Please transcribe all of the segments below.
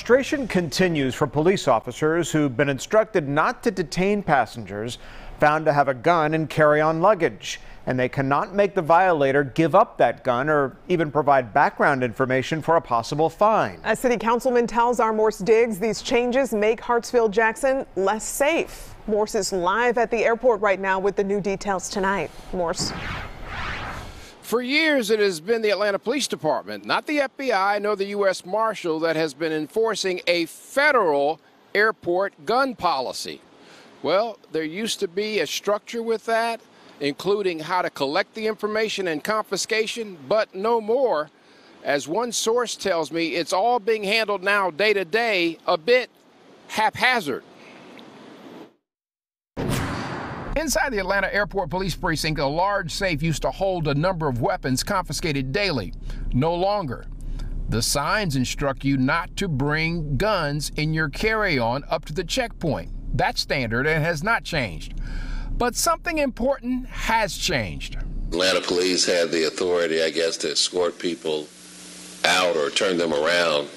Frustration continues for police officers who've been instructed not to detain passengers found to have a gun and carry-on luggage. And they cannot make the violator give up that gun or even provide background information for a possible fine. A city councilman tells our Morse Diggs these changes make Hartsfield-Jackson less safe. Morse is live at the airport right now with the new details tonight. Morse. For years, it has been the Atlanta Police Department, not the FBI nor the U.S. Marshal, that has been enforcing a federal airport gun policy. Well, there used to be a structure with that, including how to collect the information and confiscation, but no more. As one source tells me, it's all being handled now day to day, a bit haphazard. Inside the Atlanta Airport Police Precinct, a large safe used to hold a number of weapons confiscated daily. No longer. The signs instruct you not to bring guns in your carry-on up to the checkpoint. That's standard and has not changed. But something important has changed. Atlanta police have the authority, I guess, to escort people out or turn them around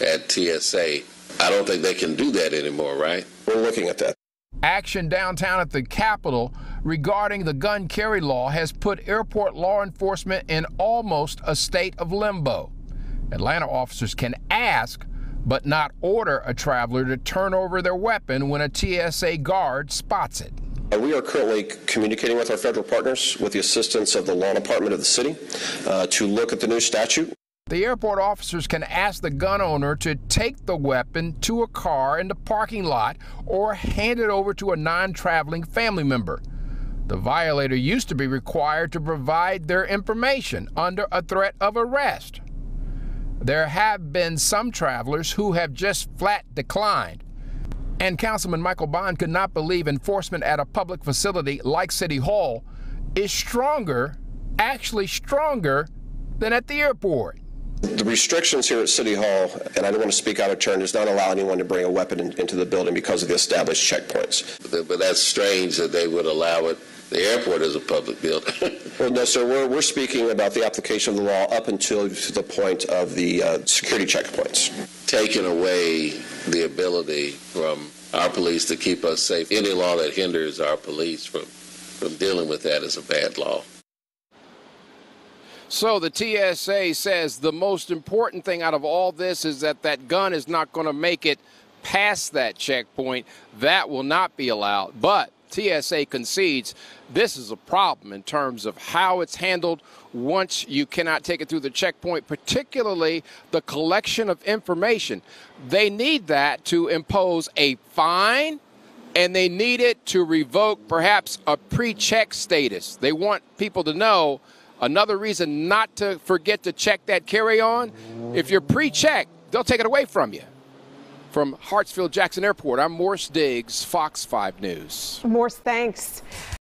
at TSA. I don't think they can do that anymore, right? We're looking at that. Action downtown at the Capitol regarding the gun carry law has put airport law enforcement in almost a state of limbo. Atlanta officers can ask, but not order a traveler to turn over their weapon when a TSA guard spots it. We are currently communicating with our federal partners with the assistance of the law department of the city to look at the new statute. The airport officers can ask the gun owner to take the weapon to a car in the parking lot or hand it over to a non-traveling family member. The violator used to be required to provide their information under a threat of arrest. There have been some travelers who have just flat declined. And Councilman Michael Bond could not believe enforcement at a public facility like City Hall is stronger, actually stronger, than at the airport. The restrictions here at City Hall, and I don't want to speak out of turn, does not allow anyone to bring a weapon into the building because of the established checkpoints. But that's strange that they would allow it. The airport is a public building. Well, no, sir, we're speaking about the application of the law up until to the point of the security checkpoints. Taking away the ability from our police to keep us safe. Any law that hinders our police from dealing with that is a bad law. So the TSA says the most important thing out of all this is that that gun is not going to make it past that checkpoint. That will not be allowed. But TSA concedes this is a problem in terms of how it's handled once you cannot take it through the checkpoint, particularly the collection of information. They need that to impose a fine, and they need it to revoke perhaps a pre-check status. They want people to know another reason not to forget to check that carry-on. If you're pre-checked, they'll take it away from you. From Hartsfield-Jackson Airport, I'm Morse Diggs, Fox 5 News. Morse, thanks.